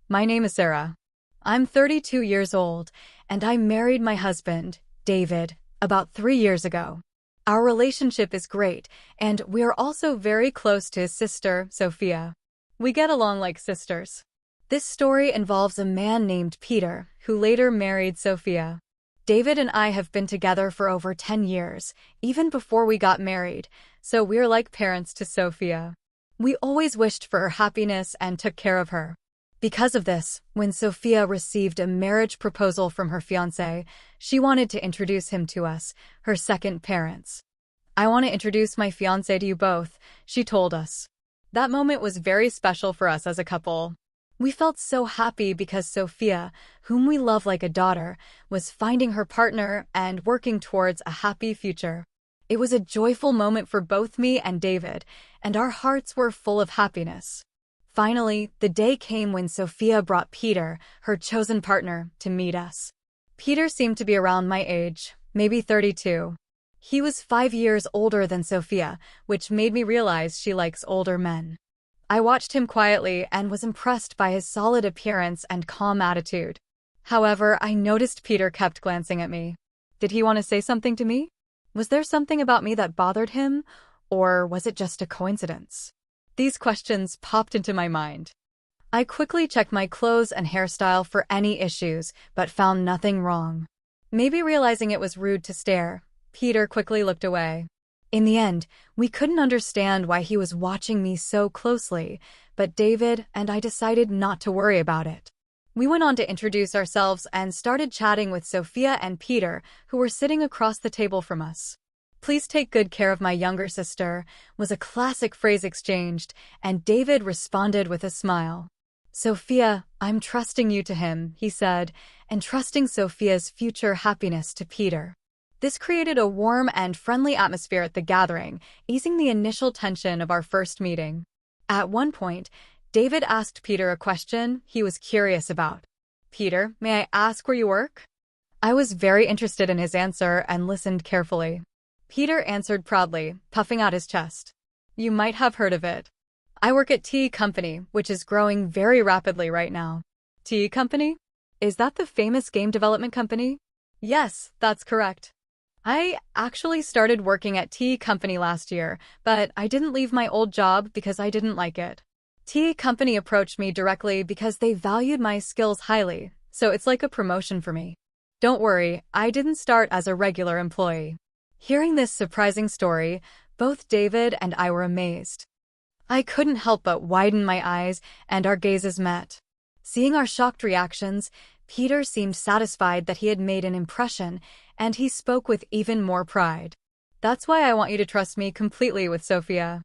My name is Sarah. I'm 32 years old, and I married my husband, David, about 3 years ago. Our relationship is great, and we are also very close to his sister, Sophia. We get along like sisters. This story involves a man named Peter, who later married Sophia. David and I have been together for over 10 years, even before we got married, so we're like parents to Sophia. We always wished for her happiness and took care of her. Because of this, when Sophia received a marriage proposal from her fiancé, she wanted to introduce him to us, her second parents. "I want to introduce my fiancé to you both," she told us. That moment was very special for us as a couple. We felt so happy because Sophia, whom we love like a daughter, was finding her partner and working towards a happy future. It was a joyful moment for both me and David, and our hearts were full of happiness. Finally, the day came when Sophia brought Peter, her chosen partner, to meet us. Peter seemed to be around my age, maybe 32. He was 5 years older than Sophia, which made me realize she likes older men. I watched him quietly and was impressed by his solid appearance and calm attitude. However, I noticed Peter kept glancing at me. Did he want to say something to me? Was there something about me that bothered him, or was it just a coincidence? These questions popped into my mind. I quickly checked my clothes and hairstyle for any issues, but found nothing wrong. Maybe realizing it was rude to stare, Peter quickly looked away. In the end, we couldn't understand why he was watching me so closely, but David and I decided not to worry about it. We went on to introduce ourselves and started chatting with Sophia and Peter, who were sitting across the table from us. "Please take good care of my younger sister," was a classic phrase exchanged, and David responded with a smile. "Sophia, I'm trusting you to him," he said, entrusting Sophia's future happiness to Peter. This created a warm and friendly atmosphere at the gathering, easing the initial tension of our first meeting. At one point, David asked Peter a question he was curious about. "Peter, may I ask where you work?" I was very interested in his answer and listened carefully. Peter answered proudly, puffing out his chest. "You might have heard of it. I work at Tea Company, which is growing very rapidly right now." "Tea Company? Is that the famous game development company?" "Yes, that's correct. I actually started working at Tea Company last year, but I didn't leave my old job because I didn't like it. Tea Company approached me directly because they valued my skills highly, so it's like a promotion for me. Don't worry, I didn't start as a regular employee." Hearing this surprising story, both David and I were amazed. I couldn't help but widen my eyes, and our gazes met. Seeing our shocked reactions, Peter seemed satisfied that he had made an impression, and he spoke with even more pride. "That's why I want you to trust me completely with Sophia.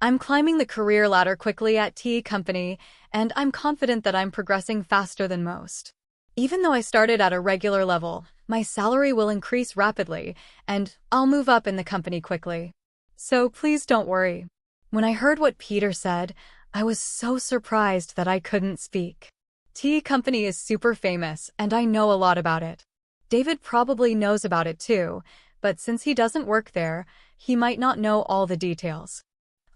I'm climbing the career ladder quickly at Tea Company, and I'm confident that I'm progressing faster than most. Even though I started at a regular level, my salary will increase rapidly, and I'll move up in the company quickly. So please don't worry." When I heard what Peter said, I was so surprised that I couldn't speak. Tea Company is super famous, and I know a lot about it. David probably knows about it too, but since he doesn't work there, he might not know all the details.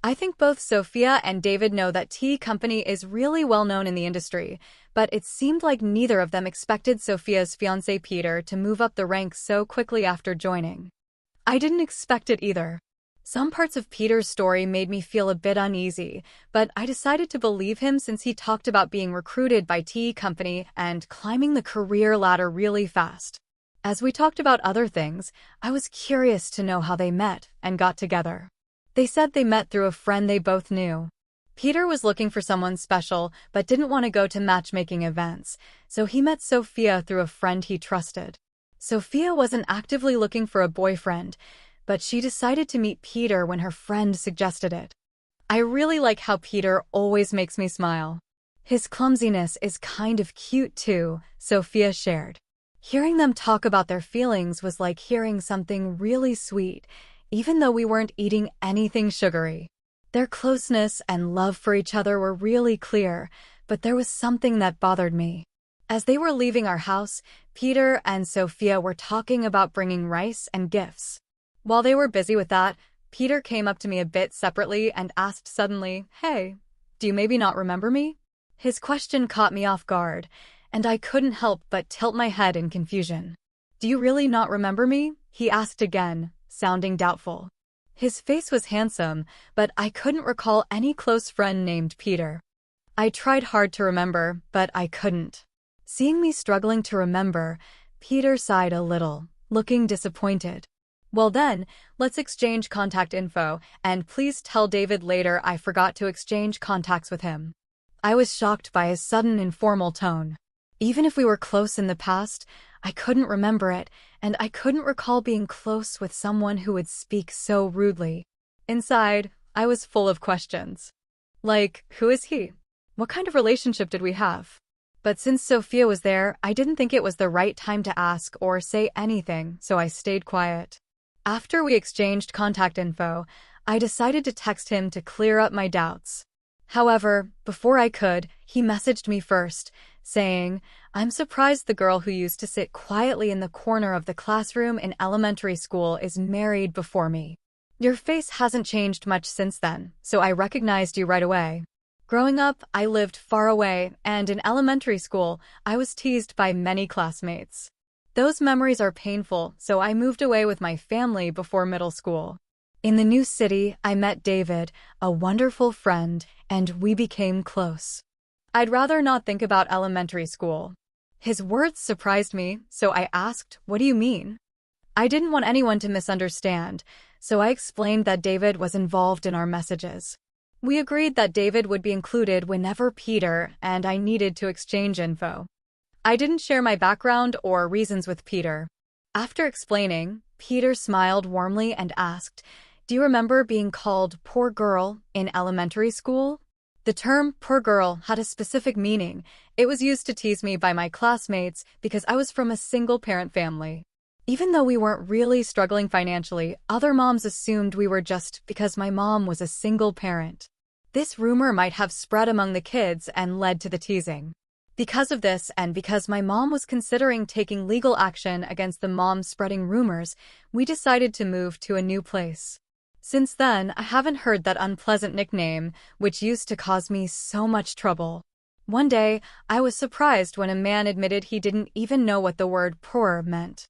I think both Sophia and David know that Tea Company is really well known in the industry, but it seemed like neither of them expected Sophia's fiancé Peter to move up the ranks so quickly after joining. I didn't expect it either. Some parts of Peter's story made me feel a bit uneasy, but I decided to believe him since he talked about being recruited by Tea Company and climbing the career ladder really fast. As we talked about other things, I was curious to know how they met and got together. They said they met through a friend they both knew. Peter was looking for someone special but didn't want to go to matchmaking events, so he met Sophia through a friend he trusted. Sophia wasn't actively looking for a boyfriend, but she decided to meet Peter when her friend suggested it. "I really like how Peter always makes me smile. His clumsiness is kind of cute too," Sophia shared. Hearing them talk about their feelings was like hearing something really sweet, even though we weren't eating anything sugary. Their closeness and love for each other were really clear, but there was something that bothered me. As they were leaving our house, Peter and Sophia were talking about bringing rice and gifts. While they were busy with that, Peter came up to me a bit separately and asked suddenly, "Hey, do you maybe not remember me?" His question caught me off guard, and I couldn't help but tilt my head in confusion. "Do you really not remember me?" he asked again, sounding doubtful. His face was handsome, but I couldn't recall any close friend named Peter. I tried hard to remember, but I couldn't. Seeing me struggling to remember, Peter sighed a little, looking disappointed. "Well then, let's exchange contact info, and please tell David later I forgot to exchange contacts with him." I was shocked by his sudden informal tone. Even if we were close in the past, I couldn't remember it, and I couldn't recall being close with someone who would speak so rudely. Inside, I was full of questions. Like, who is he? What kind of relationship did we have? But since Sophia was there, I didn't think it was the right time to ask or say anything, so I stayed quiet. After we exchanged contact info, I decided to text him to clear up my doubts. However, before I could, he messaged me first, saying, "I'm surprised the girl who used to sit quietly in the corner of the classroom in elementary school is married before me. Your face hasn't changed much since then, so I recognized you right away." Growing up, I lived far away, and in elementary school, I was teased by many classmates. Those memories are painful, so I moved away with my family before middle school. In the new city, I met David, a wonderful friend, and we became close. I'd rather not think about elementary school. His words surprised me, so I asked, "What do you mean?" I didn't want anyone to misunderstand, so I explained that David was involved in our messages. We agreed that David would be included whenever Peter and I needed to exchange info. I didn't share my background or reasons with Peter. After explaining, Peter smiled warmly and asked, "Do you remember being called poor girl in elementary school?" The term poor girl had a specific meaning. It was used to tease me by my classmates because I was from a single-parent family. Even though we weren't really struggling financially, other moms assumed we were just because my mom was a single parent. This rumor might have spread among the kids and led to the teasing. Because of this, and because my mom was considering taking legal action against the moms spreading rumors, we decided to move to a new place. Since then, I haven't heard that unpleasant nickname, which used to cause me so much trouble. One day, I was surprised when a man admitted he didn't even know what the word poor meant.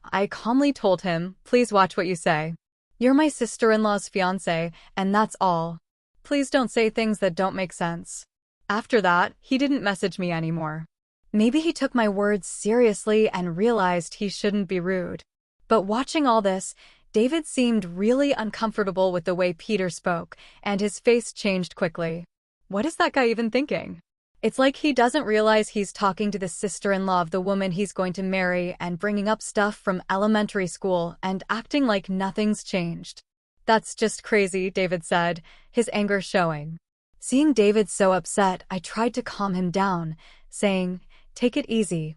I calmly told him, "Please watch what you say. You're my sister-in-law's fiancé, and that's all. Please don't say things that don't make sense." After that, he didn't message me anymore. Maybe he took my words seriously and realized he shouldn't be rude. But watching all this, David seemed really uncomfortable with the way Peter spoke, and his face changed quickly. What is that guy even thinking? It's like he doesn't realize he's talking to the sister-in-law of the woman he's going to marry and bringing up stuff from elementary school and acting like nothing's changed. "That's just crazy," David said, his anger showing. Seeing David so upset, I tried to calm him down, saying, take it easy.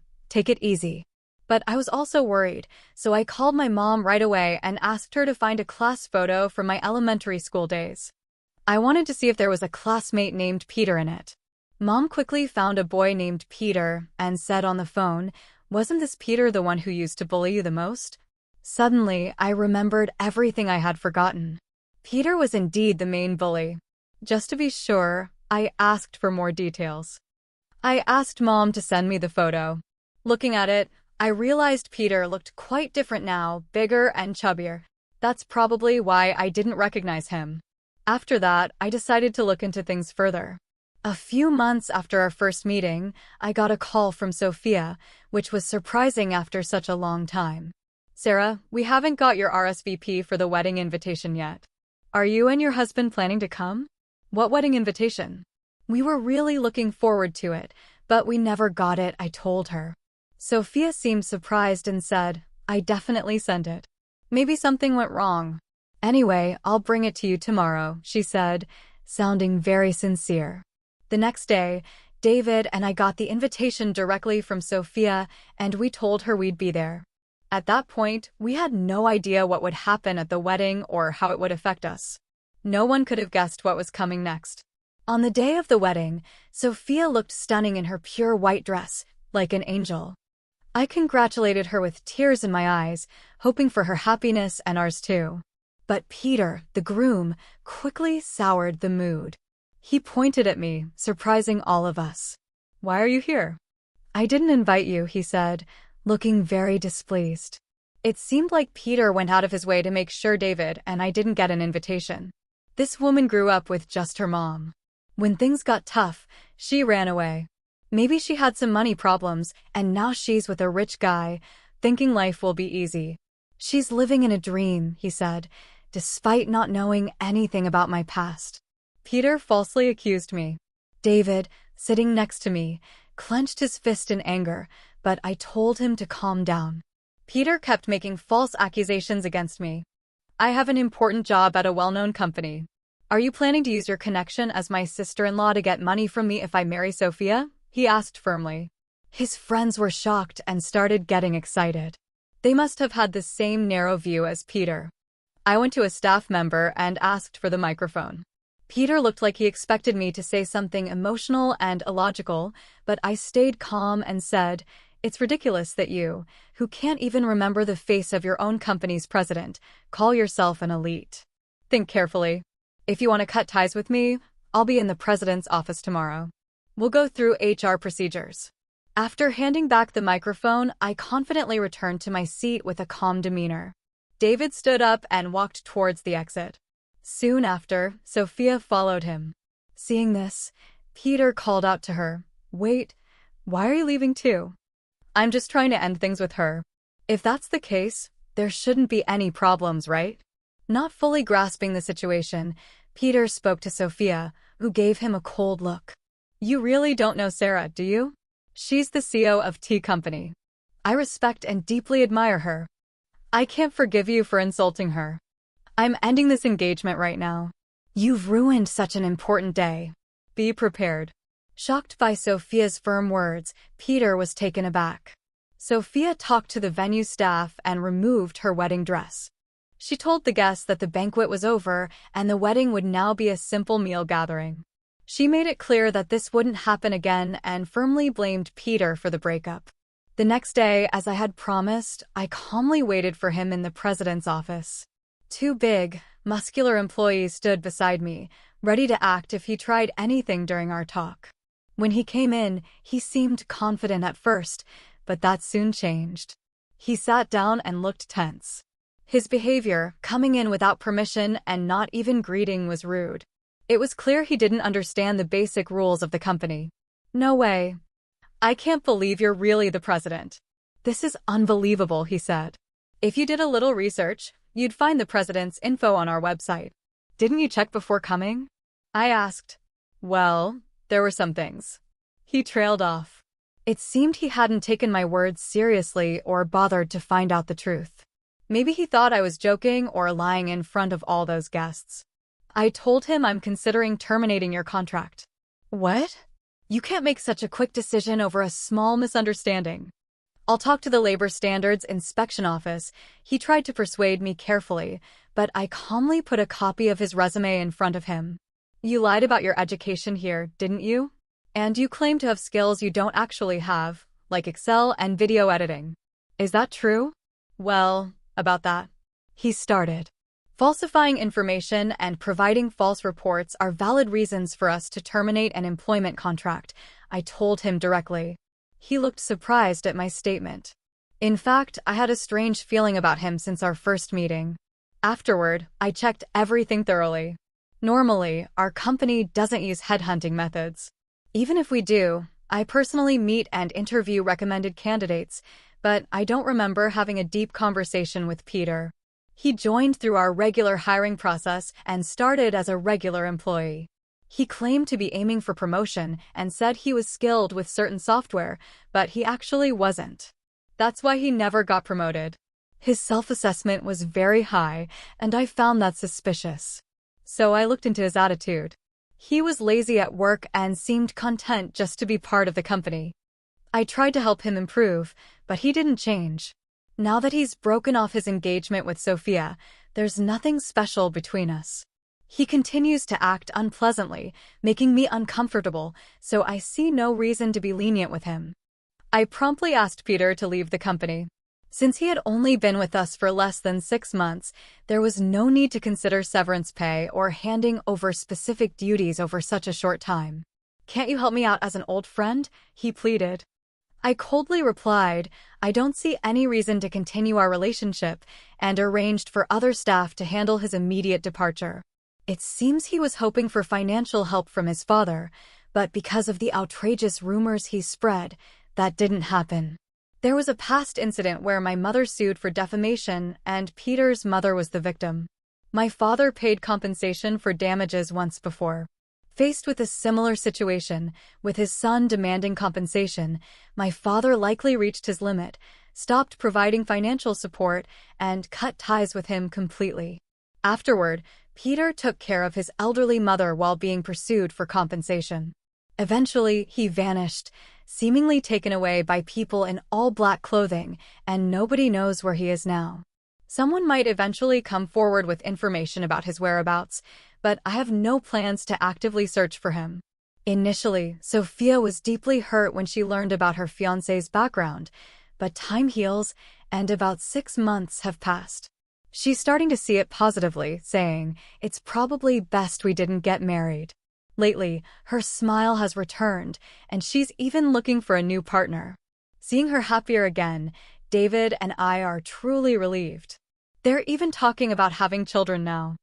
But I was also worried, so I called my mom right away and asked her to find a class photo from my elementary school days. I wanted to see if there was a classmate named Peter in it. Mom quickly found a boy named Peter and said on the phone, "Wasn't this Peter the one who used to bully you the most?" Suddenly, I remembered everything I had forgotten. Peter was indeed the main bully. Just to be sure, I asked for more details. I asked Mom to send me the photo. Looking at it, I realized Peter looked quite different now, bigger and chubbier. That's probably why I didn't recognize him. After that, I decided to look into things further. A few months after our first meeting, I got a call from Sophia, which was surprising after such a long time. "Sarah, we haven't got your RSVP for the wedding invitation yet. Are you and your husband planning to come?" "What wedding invitation?" "We were really looking forward to it, but we never got it," I told her. Sophia seemed surprised and said, "I definitely sent it. Maybe something went wrong. Anyway, I'll bring it to you tomorrow," she said, sounding very sincere. The next day, David and I got the invitation directly from Sophia, and we told her we'd be there. At that point, we had no idea what would happen at the wedding or how it would affect us. No one could have guessed what was coming next. On the day of the wedding, Sophia looked stunning in her pure white dress, like an angel. I congratulated her with tears in my eyes, hoping for her happiness and ours too. But Peter, the groom, quickly soured the mood. He pointed at me, surprising all of us. "Why are you here?" "I didn't invite you," he said, looking very displeased. It seemed like Peter went out of his way to make sure David and I didn't get an invitation. This woman grew up with just her mom. When things got tough, she ran away. Maybe she had some money problems, and now she's with a rich guy, thinking life will be easy. "She's living in a dream," he said, despite not knowing anything about my past. Peter falsely accused me. David, sitting next to me, clenched his fist in anger, but I told him to calm down. Peter kept making false accusations against me. "I have an important job at a well-known company. Are you planning to use your connection as my sister-in-law to get money from me if I marry Sophia?" he asked firmly. His friends were shocked and started getting excited. They must have had the same narrow view as Peter. I went to a staff member and asked for the microphone. Peter looked like he expected me to say something emotional and illogical, but I stayed calm and said, "It's ridiculous that you, who can't even remember the face of your own company's president, call yourself an elite. Think carefully. If you want to cut ties with me, I'll be in the president's office tomorrow. We'll go through HR procedures." After handing back the microphone, I confidently returned to my seat with a calm demeanor. David stood up and walked towards the exit. Soon after, Sophia followed him. Seeing this, Peter called out to her, "Wait, why are you leaving too?" "I'm just trying to end things with her." "If that's the case, there shouldn't be any problems, right?" Not fully grasping the situation, Peter spoke to Sophia, who gave him a cold look. "You really don't know Sarah, do you? She's the CEO of Tea Company. I respect and deeply admire her. I can't forgive you for insulting her. I'm ending this engagement right now. You've ruined such an important day. Be prepared." Shocked by Sophia's firm words, Peter was taken aback. Sophia talked to the venue staff and removed her wedding dress. She told the guests that the banquet was over and the wedding would now be a simple meal gathering. She made it clear that this wouldn't happen again and firmly blamed Peter for the breakup. The next day, as I had promised, I calmly waited for him in the president's office. Two big, muscular employees stood beside me, ready to act if he tried anything during our talk. When he came in, he seemed confident at first, but that soon changed. He sat down and looked tense. His behavior, coming in without permission and not even greeting, was rude. It was clear he didn't understand the basic rules of the company. "No way. I can't believe you're really the president. This is unbelievable," he said. "If you did a little research, you'd find the president's info on our website. Didn't you check before coming?" I asked. "Well, there were some things." He trailed off. It seemed he hadn't taken my words seriously or bothered to find out the truth. Maybe he thought I was joking or lying in front of all those guests. I told him I'm considering terminating your contract. "What? You can't make such a quick decision over a small misunderstanding." "I'll talk to the Labor Standards Inspection Office." He tried to persuade me carefully, but I calmly put a copy of his resume in front of him. "You lied about your education here, didn't you? And you claim to have skills you don't actually have, like Excel and video editing. Is that true?" "Well, about that." He started. "Falsifying information and providing false reports are valid reasons for us to terminate an employment contract," I told him directly. He looked surprised at my statement. In fact, I had a strange feeling about him since our first meeting. Afterward, I checked everything thoroughly. Normally, our company doesn't use headhunting methods. Even if we do, I personally meet and interview recommended candidates, but I don't remember having a deep conversation with Peter. He joined through our regular hiring process and started as a regular employee. He claimed to be aiming for promotion and said he was skilled with certain software, but he actually wasn't. That's why he never got promoted. His self-assessment was very high, and I found that suspicious. So I looked into his attitude. He was lazy at work and seemed content just to be part of the company. I tried to help him improve, but he didn't change. Now that he's broken off his engagement with Sophia, there's nothing special between us. He continues to act unpleasantly, making me uncomfortable, so I see no reason to be lenient with him. I promptly asked Peter to leave the company. Since he had only been with us for less than 6 months, there was no need to consider severance pay or handing over specific duties over such a short time. "Can't you help me out as an old friend?" he pleaded. I coldly replied, "I don't see any reason to continue our relationship," and arranged for other staff to handle his immediate departure. It seems he was hoping for financial help from his father, but because of the outrageous rumors he spread, that didn't happen. There was a past incident where my mother sued for defamation, and Peter's mother was the victim. My father paid compensation for damages once before. Faced with a similar situation, with his son demanding compensation, my father likely reached his limit, stopped providing financial support, and cut ties with him completely. Afterward, Peter took care of his elderly mother while being pursued for compensation. Eventually, he vanished, seemingly taken away by people in all black clothing, and nobody knows where he is now. Someone might eventually come forward with information about his whereabouts, but I have no plans to actively search for him. Initially, Sophia was deeply hurt when she learned about her fiancé's background, but time heals, and about 6 months have passed. She's starting to see it positively, saying, "It's probably best we didn't get married." Lately, her smile has returned, and she's even looking for a new partner. Seeing her happier again, David and I are truly relieved. They're even talking about having children now.